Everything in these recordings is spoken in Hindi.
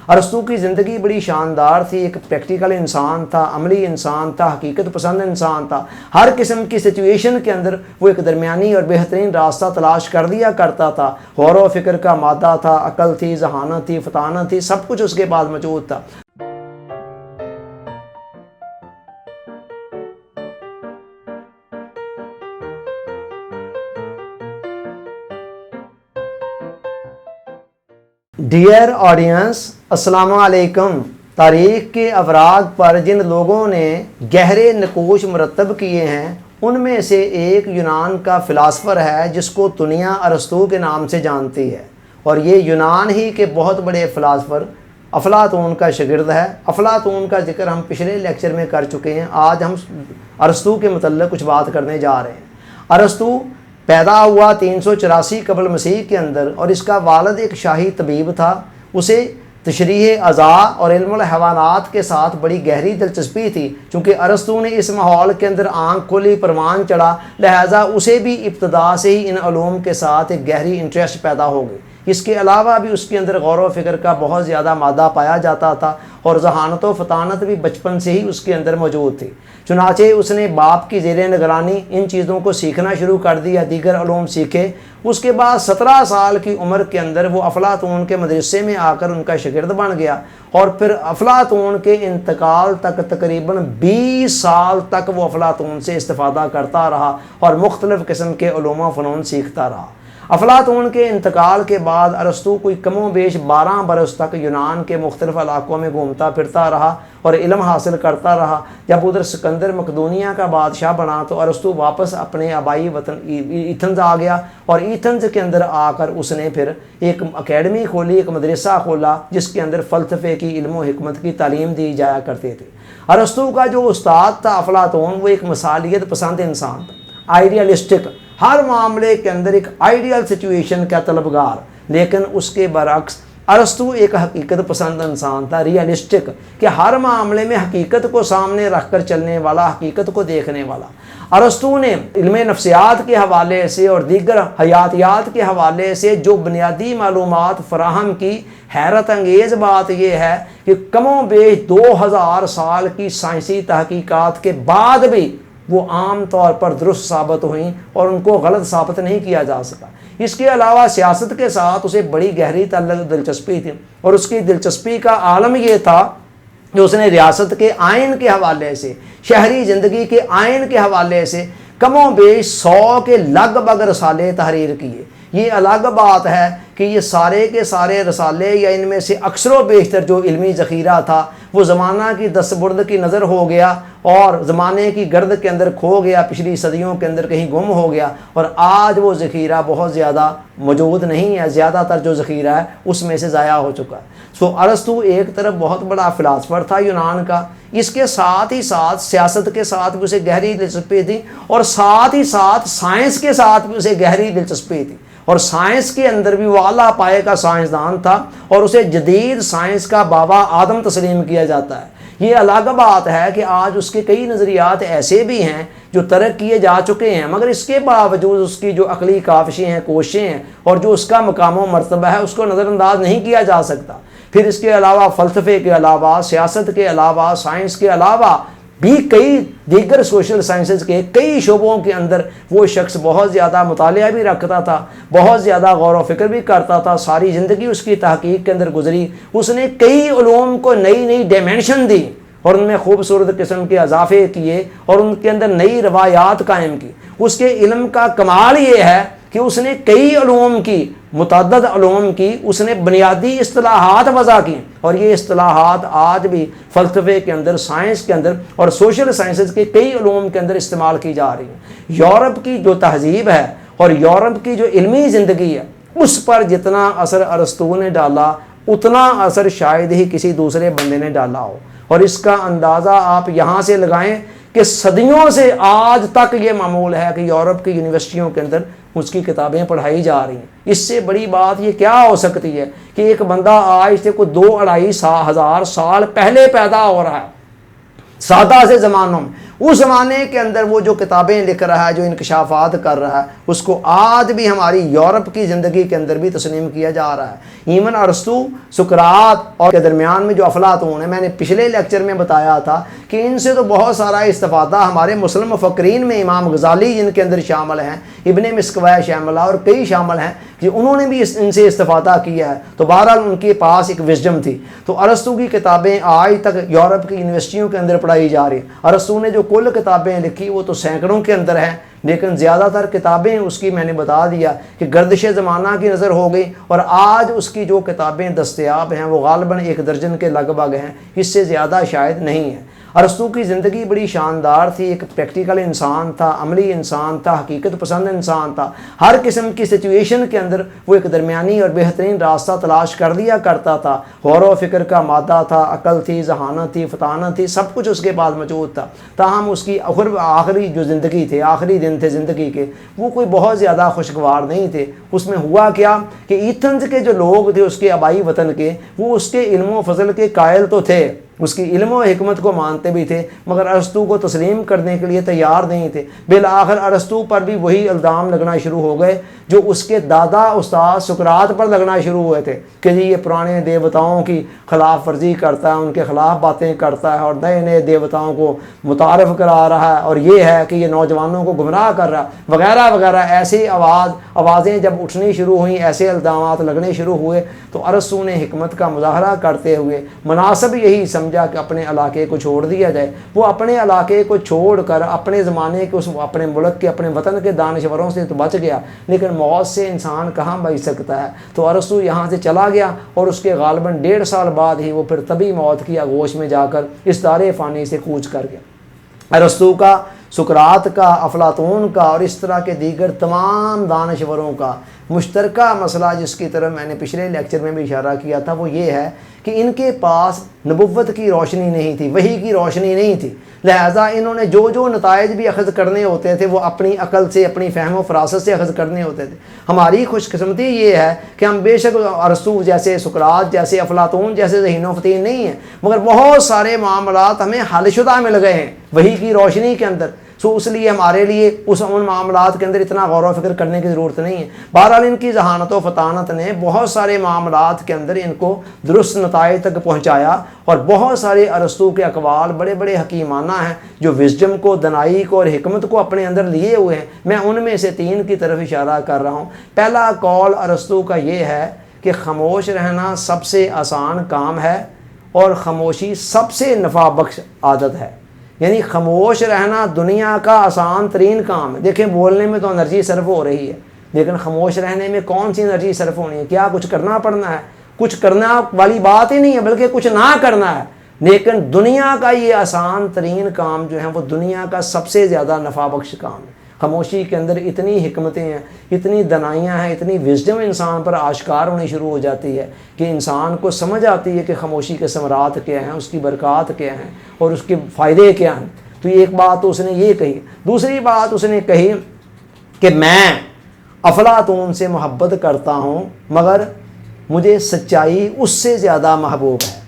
अरस्तू की ज़िंदगी बड़ी शानदार थी, एक प्रैक्टिकल इंसान था, अमली इंसान था, हकीकत पसंद इंसान था। हर किस्म की सिचुएशन के अंदर वो एक दरमियानी और बेहतरीन रास्ता तलाश कर दिया करता था। गौर व फिक्र का मादा था, अकल थी, जहानत थी, फतानत थी, सब कुछ उसके पास मौजूद था। डियर ऑडियंस, अस्सलाम वालेकुम। तारीख़ के अवराग पर जिन लोगों ने गहरे नकोश मुरतब किए हैं, उनमें से एक यूनान का फ़िलासफ़र है जिसको दुनिया अरस्तू के नाम से जानती है। और ये यूनान ही के बहुत बड़े फ़िलासफ़र अफलातून का शागिर्द है। अफलातून का जिक्र हम पिछले लेक्चर में कर चुके हैं। आज हम अरस्तू के मतलब कुछ बात करने जा रहे हैं। अरस्तू पैदा हुआ 384 कबल मसीह के अंदर, और इसका वालिद एक शाही तबीब था। उसे तशरीह अज़ा और इल्मुल हैवानात के साथ बड़ी गहरी दिलचस्पी थी। चूँकि अरस्तू ने इस माहौल के अंदर आँख खोली, परवान चढ़ा, लिहाजा उसे भी इब्तदा से ही इन उलूम के साथ एक गहरी इंटरेस्ट पैदा हो गई। इसके अलावा भी उसके अंदर गौर व फिक्र का बहुत ज़्यादा मादा पाया जाता था, और जहानत व फतानत भी बचपन से ही उसके अंदर मौजूद थी। चुनाचे उसने बाप की ज़ेरे निगरानी इन चीज़ों को सीखना शुरू कर दिया, दीगर उलूम सीखे। उसके बाद 17 साल की उम्र के अंदर वो अफलातून के मदरसे में आकर उनका शागिर्द बन गया, और फिर अफलातून के इंतकाल तक तकरीबन 20 साल तक वो अफलातून से इस्तिफ़ादा करता रहा और मुख्तलिफ़ किस्म के उलूम व फ़नून सीखता रहा। अफलातून के इंतकाल के बाद अरस्तू कोई कमो बेश 12 बरस तक यूनान के मुख्तलिफ़ इलाकों में घूमता फिरता रहा और इल्म हासिल करता रहा। जब उधर सिकंदर मकदूनिया का बादशाह बना तो अरस्तू वापस अपने आबाई वतन एथेंस आ गया, और एथेंस के अंदर आकर उसने फिर एक अकेडमी खोली, एक मदरसा खोला, जिसके अंदर फ़लसफ़े की, इल्म व हिकमत की तालीम दी जाया करते थे। अरस्तू का जो उस्ताद था अफलातून, वो एक मिसालियत पसंद इंसान था, आइडियलिस्टिक, हर मामले के अंदर एक आइडियल सिचुएशन का तलबगार। लेकिन उसके बरअक्स अरस्तू एक हकीकत पसंद इंसान था, रियलिस्टिक, कि हर मामले में हकीकत को सामने रख कर चलने वाला, हकीकत को देखने वाला। अरस्तू ने इल्म नफ्सियात के हवाले से और दीगर हयातियात के हवाले से जो बुनियादी मालूमात फराहम की, हैरत अंगेज़ बात यह है कि कमो बेश 2000 साल की साइंसी तहकीकात के बाद भी वो आम तौर पर दुरुस्त साबित हुई और उनको गलत साबित नहीं किया जा सका। इसके अलावा सियासत के साथ उसे बड़ी गहरी दिलचस्पी थी, और उसकी दिलचस्पी का आलम यह था कि उसने रियासत के आइन के हवाले से, शहरी ज़िंदगी के आइन के हवाले से कमो बेश 100 के लगभग रसाले तहरीर किए। ये अलग बात है कि ये सारे के सारे रसाले या इनमें से अक्सरों बेशतर जो इल्मी ज़ख़ीरा था वो ज़माना की दस्तबुर्द की नज़र हो गया और ज़माने की गर्द के अंदर खो गया, पिछली सदियों के अंदर कहीं गुम हो गया, और आज वो ज़ख़ीरा बहुत ज़्यादा मौजूद नहीं है। ज़्यादातर जो ज़ख़ीरा है उसमें से ज़ाया हो चुका है। सो अरस्तू एक तरफ बहुत बड़ा फ़िलासफ़र था यूनान का, इसके साथ ही साथ सियासत के साथ भी उसे गहरी दिलचस्पी थी, और साथ ही साथ साइंस के साथ भी उसे गहरी दिलचस्पी थी, और साइंस के अंदर भी वो आला पाए का साइंसदान था, और उसे जदीद साइंस का बाबा आदम तस्लीम किया जाता है। ये अलग बात है कि आज उसके कई नज़रियात ऐसे भी हैं जो तरक किए जा चुके हैं, मगर इसके बावजूद उसकी जो अकली काविशें हैं, कोशिशें हैं, और जो उसका मकाम व मर्तबा है, उसको नज़रअंदाज नहीं किया जा सकता। फिर इसके अलावा फ़लसफ़े के अलावा, सियासत के अलावा, साइंस के अलावा भी कई दीगर सोशल साइंसेज के कई शोबों के अंदर वो शख्स बहुत ज़्यादा मुतालिया भी रखता था, बहुत ज़्यादा गौर व फिक्र भी करता था। सारी ज़िंदगी उसकी तहकीक के अंदर गुजरी। उसने कई उलूम को नई नई डायमेंशन दी और उनमें खूबसूरत किस्म के इजाफे किए और उनके अंदर नई रवायात कायम की। उसके इल्म का कमाल ये है कि उसने कई उलूम की, मुतअद्दिद उलूम की, उसने बुनियादी इस्तिलाहात वज़ा की, और ये इस्तिलाहात आज भी फ़लसफ़े के अंदर, साइंस के अंदर और सोशल साइंसेज के कई उलूम के अंदर इस्तेमाल की जा रही हैं। यूरोप की जो तहजीब है और यूरोप की जो इल्मी ज़िंदगी है, उस पर जितना असर अरस्तू ने डाला, उतना असर शायद ही किसी दूसरे बंदे ने डाला हो। और इसका अंदाज़ा आप यहाँ से लगाएं कि सदियों से आज तक ये मामूल है कि यूरोप की यूनिवर्सिटियों के अंदर उसकी किताबें पढ़ाई जा रही हैं। इससे बड़ी बात ये क्या हो सकती है कि एक बंदा आज से कोई 2-2.5 हज़ार साल पहले पैदा हो रहा है, सादा से ज़मानों में, उस ज़माने के अंदर वो जो किताबें लिख रहा है, जो इंकशाफात कर रहा है, उसको आज भी हमारी यूरोप की ज़िंदगी के अंदर भी तस्लीम किया जा रहा है। ईमन अरस्तु, सुकरात और के दरमियान में जो अफलातून है, मैंने पिछले लेक्चर में बताया था कि इनसे तो बहुत सारा इस्तिफ़ादा हमारे मुस्लिम मुफक्रीन में इमाम गज़ाली जिनके अंदर शामिल हैं, इब्ने मिस्कवा शामिल और कई शामिल हैं कि उन्होंने भी इनसे इस्तिफ़ादा किया है। तो बहरहाल उनके पास एक विजडम थी। तो अरस्तु की किताबें आज तक यूरोप की यूनिवर्सिटियों के अंदर पढ़ाई जा रही हैं। अरस्तु ने जो कुल किताबें लिखी वो तो सैकड़ों के अंदर हैं, लेकिन ज़्यादातर किताबें उसकी मैंने बता दिया कि गर्दिश ज़माना की नज़र हो गई, और आज उसकी जो किताबें दस्तयाब हैं वो गालिबन 1 दर्जन के लगभग हैं, इससे ज़्यादा शायद नहीं है। अरस्तु की ज़िंदगी बड़ी शानदार थी। एक प्रैक्टिकल इंसान था, अमली इंसान था, हकीकत पसंद इंसान था। हर किस्म की सिचुएशन के अंदर वो एक दरमियानी और बेहतरीन रास्ता तलाश कर लिया करता था। गौर व फिक्र का मादा था, अकल थी, जहानत थी, फतानत थी, सब कुछ उसके पास मौजूद था। ताहम उसकी आखिरी जो ज़िंदगी थे, आखिरी दिन थे ज़िंदगी के, वो कोई बहुत ज़्यादा खुशगवार नहीं थे। उसमें हुआ क्या कि एथेंस के जो लोग थे उसके आबाई वतन के, वो उसके इल्म व फजल के कायल तो थे, उसकी इल्म और हिकमत को मानते भी थे, मगर अरस्तु को तस्लीम करने के लिए तैयार नहीं थे। बिलाखिर अरस्तु पर भी वही इल्ज़ाम लगना शुरू हो गए जो उसके दादा उस्ताद सुकरात पर लगना शुरू हुए थे कि जी ये पुराने देवताओं की खिलाफ वर्जी करता है, उनके ख़िलाफ़ बातें करता है और नए नए देवताओं को मुतारफ़ करा रहा है, और ये है कि ये नौजवानों को गुमराह कर रहा है, वगैरह वगैरह। ऐसी आवाज़ें जब उठनी शुरू हुई, ऐसे इल्ज़ामात लगने शुरू हुए, तो अरस्तु ने हिकमत का मुज़ाहरा करते हुए मुनासिब यही समझा कि अपने इलाके को छोड़ दिया जाए। वो अपने इलाके को छोड़कर अपने ज़माने के उस अपने मुल्क के, अपने वतन के दानश्वरों से तो बच गया, लेकिन मौत से इंसान कहाँ बच सकता है। तो अरस्तु यहाँ से चला गया और उसके गालिबन 1.5 साल बाद ही वो फिर तभी मौत की आगोश में जाकर इस दारे फ़ानी से कूच कर गया। अरस्तु का, सुकरात का, अफलातून का और इस तरह के दीगर तमाम दानश्वरों का मुश्तरका मसला जिसकी तरफ मैंने पिछले लेक्चर में भी इशारा किया था, वो ये है कि इनके पास नबुव्वत की रोशनी नहीं थी, वही की रोशनी नहीं थी। लिहाजा इन्होंने जो जो नताइज भी अखज़ करने होते थे वो अपनी अकल से, अपनी फ़हम व फ़रासत से अखज़ करने होते थे। हमारी खुशकिस्मती ये है कि हम बेशक अरस्तु जैसे, सुकरात जैसे, अफलातून जैसे ज़हीन व फ़तीन नहीं हैं, मगर बहुत सारे मामलात हमें हलशुदा मिल गए हैं वही की रोशनी के अंदर। सो इसलिए हमारे लिए उन मामलात के अंदर इतना गौर व फिक्र करने की ज़रूरत नहीं है। बहरहाल इनकी जहानत व फतानत ने बहुत सारे मामलात के अंदर इनको दुरुस्त नताइज तक पहुँचाया, और बहुत सारे अरस्तु के अकवाल बड़े बड़े हकीमाना हैं जो विजडम को, दनाई को और हिकमत को अपने अंदर लिए हुए हैं। मैं उनमें से 3 की तरफ इशारा कर रहा हूँ। पहला कौल अरस्तु का ये है कि खामोश रहना सबसे आसान काम है और ख़ामोशी सबसे नफ़ा बख्श आदत है। यानी खामोश रहना दुनिया का आसान तरीन काम है। देखें, बोलने में तो एनर्जी सर्फ हो रही है, लेकिन खामोश रहने में कौन सी एनर्जी सर्फ होनी है? क्या कुछ करना पड़ना है? कुछ करना वाली बात ही नहीं है, बल्कि कुछ ना करना है। लेकिन दुनिया का ये आसान तरीन काम जो है वो दुनिया का सबसे ज़्यादा नफ़ा बख्श काम है। खामोशी के अंदर इतनी हिकमतें हैं, इतनी दनाइयाँ हैं, इतनी विजडम इंसान पर आश्कार होनी शुरू हो जाती है कि इंसान को समझ आती है कि खामोशी के समरात क्या हैं, उसकी बरक़ात क्या हैं और उसके फ़ायदे क्या हैं। तो एक बात तो उसने ये कही। दूसरी बात उसने कही कि मैं अफलातून से मोहब्बत करता हूँ, मगर मुझे सच्चाई उससे ज़्यादा महबूब है।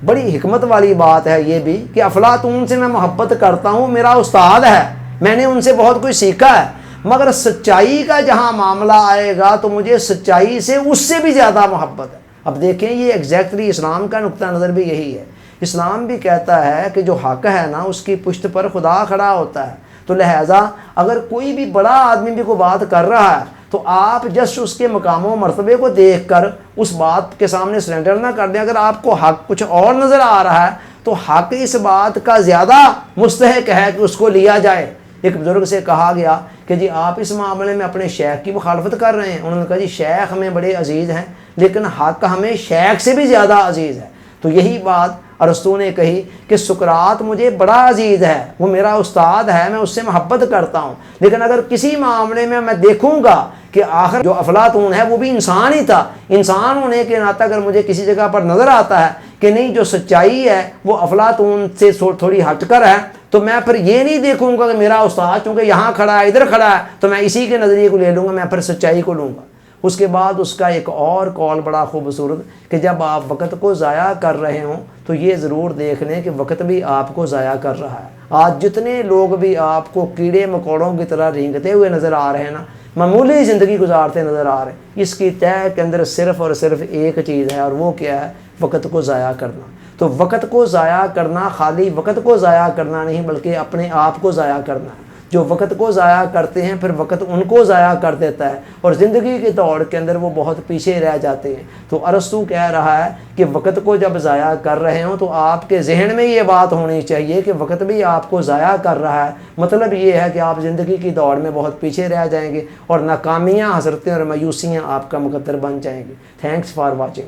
बड़ी हिकमत वाली बात है ये भी कि अफलातून से मैं मोहब्बत करता हूँ, मेरा उस्ताद है, मैंने उनसे बहुत कुछ सीखा है, मगर सच्चाई का जहाँ मामला आएगा तो मुझे सच्चाई से उससे भी ज़्यादा मोहब्बत है। अब देखें, ये एग्जैक्टली इस्लाम का नुक्ता नज़र भी यही है। इस्लाम भी कहता है कि जो हक़ है ना, उसकी पुश्त पर खुदा खड़ा होता है। तो लिहाजा अगर कोई भी बड़ा आदमी भी कोई बात कर रहा है तो आप जस्ट उसके मकाम व मर्तबे को देख कर उस बात के सामने सरेंडर ना कर दें। अगर आपको हक़ कुछ और नज़र आ रहा है तो हक़ इस बात का ज़्यादा मुस्तहक है कि उसको लिया जाए। एक बुज़ुर्ग से कहा गया कि जी आप इस मामले में अपने शेख की मुखालफत कर रहे हैं। उन्होंने कहा जी शेख हमें बड़े अजीज़ हैं, लेकिन हक़ हमें शेख से भी ज़्यादा अजीज़ है। तो यही बात अरस्तु ने कही कि सुकरात मुझे बड़ा अजीज़ है, वो मेरा उस्ताद है, मैं उससे मोहब्बत करता हूँ, लेकिन अगर किसी मामले में मैं देखूँगा कि आखिर जो अफलातून है वो भी इंसान ही था, इंसान होने के नाते अगर मुझे किसी जगह पर नज़र आता है कि नहीं जो सच्चाई है वो अफलातून से थोड़ी हटकर है, तो मैं फिर ये नहीं देखूँगा कि मेरा उस्ताद चूँकि यहाँ खड़ा है, इधर खड़ा है, तो मैं इसी के नज़रिए को ले लूँगा, मैं फिर सच्चाई को लूँगा। उसके बाद उसका एक और कॉल बड़ा खूबसूरत कि जब आप वक़्त को ज़ाया कर रहे हों तो ये ज़रूर देख लें कि वक़्त भी आपको ज़ाया कर रहा है। आज जितने लोग भी आपको कीड़े मकोड़ों की तरह रेंगते हुए नज़र आ रहे हैं ना, मामूली ज़िंदगी गुजारते नज़र आ रहे हैं, इसकी तय के अंदर सिर्फ़ और सिर्फ एक चीज़ है, और वो क्या है? वक़्त को ज़ाया करना। तो वक़्त को ज़ाया करना खाली वक़्त को ज़ाया करना नहीं, बल्कि अपने आप को ज़ाया करना। जो वक़्त को ज़ाया करते हैं फिर वक़्त उनको ज़ाया कर देता है और ज़िंदगी की दौड़ के अंदर वो बहुत पीछे रह जाते हैं। तो अरस्तू कह रहा है कि वक़्त को जब ज़ाया कर रहे हो तो आपके जहन में ये बात होनी चाहिए कि वक़्त भी आपको ज़ाया कर रहा है। मतलब ये है कि आप ज़िंदगी की दौड़ में बहुत पीछे रह जाएंगे और नाकामियाँ, हसरतें और मायूसियाँ आपका मुकद्दर बन जाएंगी। Thanks for watching.